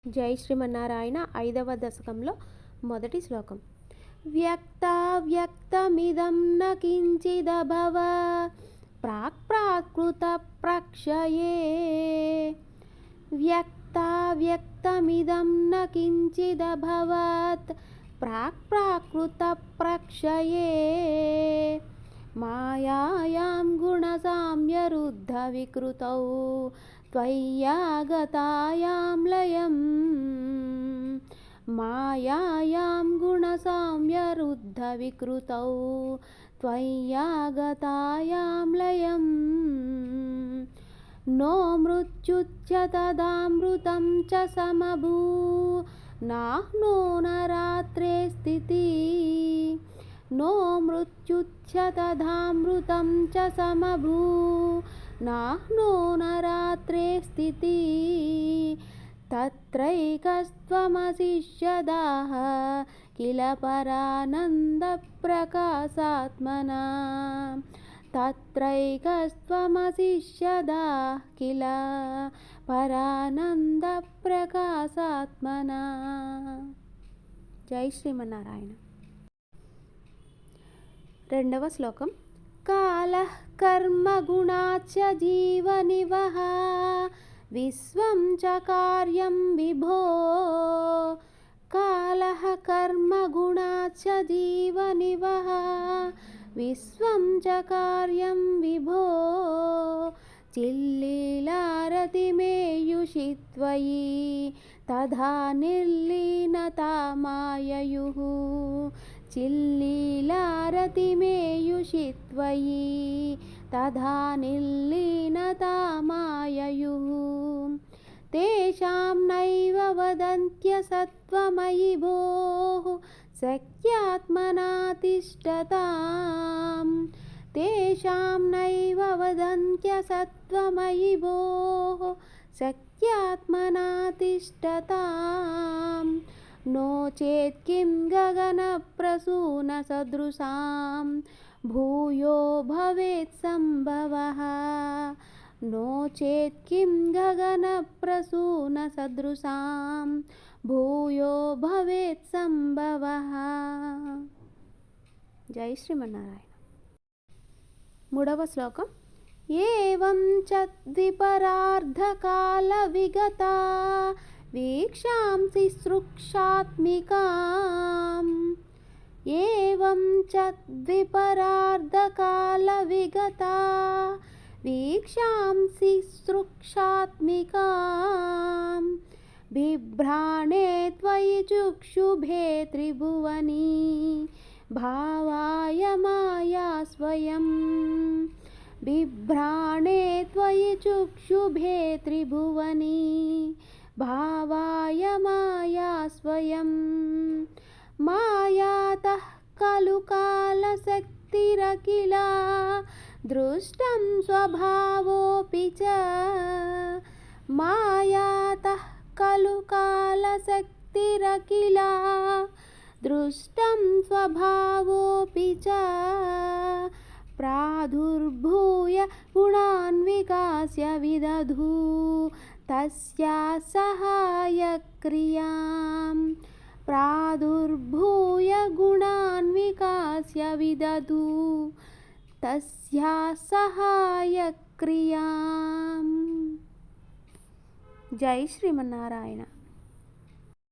జై శ్రీమన్నారాయణ 5వ దశకంలో మొదటి శ్లోకం. వ్యక్తావ్యక్తమిదం న కించిదభవత్ ప్రాక్ప్రాకృత ప్రక్షయే. వ్యక్తావ్యక్తమిదం న కించిదభవత్ ప్రాక్ప్రాకృత ప్రక్షయే. మాయాయాం గుణసామ్యరుద్ధ వికృతౌ త్వయ్యాగతాయాం లయం. మాయాయాం గుణసామ్యరుద్ధ వికృతౌ త్వయ్యాగతాయాం లయం. నో మృత్యుశ్చ తదామృతం చ సమభూ నాహ్నో న రాత్రే స్థితిః. నో మృత్యుశ్చ తదామృతం చ సమభూ నాహ్నో న రాత్రే స్థితిః. తత్రైకస్త్వమసిష్యదాః కిల పరానందప్రకాశాత్మనా. తత్రైకస్త్వమసిష్యదాః కిల పరానందప్రకాశాత్మనా. జై శ్రీమన్నారాయణ. 2వ శ్లోకం. కాలః కర్మ గుణాచ్చ జీవనివహ విశ్వం చ కార్యం విభో. కాలః కర్మ గుణాచ్చ జీవనివహ విశ్వం చ కార్యం విభో. చిల్లీలారతిమేయుషి త్వయి తథా నిర్లీనతా మాయయుః. చిల్లీలారతిమేయుషి త్వయి తథా నిర్లీనతా మాయయుః. తేషాం నైవ వదంత్యసత్వమయి భోః శక్యాత్మనా తిష్టతాం. తేషాం నైవ వదంత్యసత్వమయి భోః శక్యాత్మనా తిష్టతాం. నో చేత్ కిం గగనప్రసూనసదృశాం భూయో భవేత్ సంభవః. నో చేత్ కిం గగనప్రసూనసదృశాం భూయో భవేత్ సంభవః. జై శ్రీమన్నారాయణ. 3వ శ్లోకం. ఏవం చ ద్విపరార్ధకాల విగతా వీక్షాంసి సృక్షాత్మికాం. ఏవం చ ద్విపరార్ధకాల విగతా వీక్షాంసి సృక్షాత్మికాం. బిభ్రాణే త్వయి చక్షుభే త్రిభువనీ భావాయ మాయా స్వయం. బిభ్రాణే త్వయి చక్షుభే త్రిభువనీ భావాయ మాయా స్వయం. మాయాతః ఖలు కాలశక్తిరఖిల దృష్టం స్వభావోऽపి చ. మాయాతః ఖలు కాలశక్తిరఖిల దృష్టం స్వభావోऽపి చ. ప్రాదుర్భూయ గుణాన్ వికాస్య విదధూ తస్యాః సహాయక్రియాం. ప్రాదుర్భూయ గుణాన్ వికాస్య విదధూ తస్యాః సహాయక్రియాం. జై శ్రీమన్నారాయణ.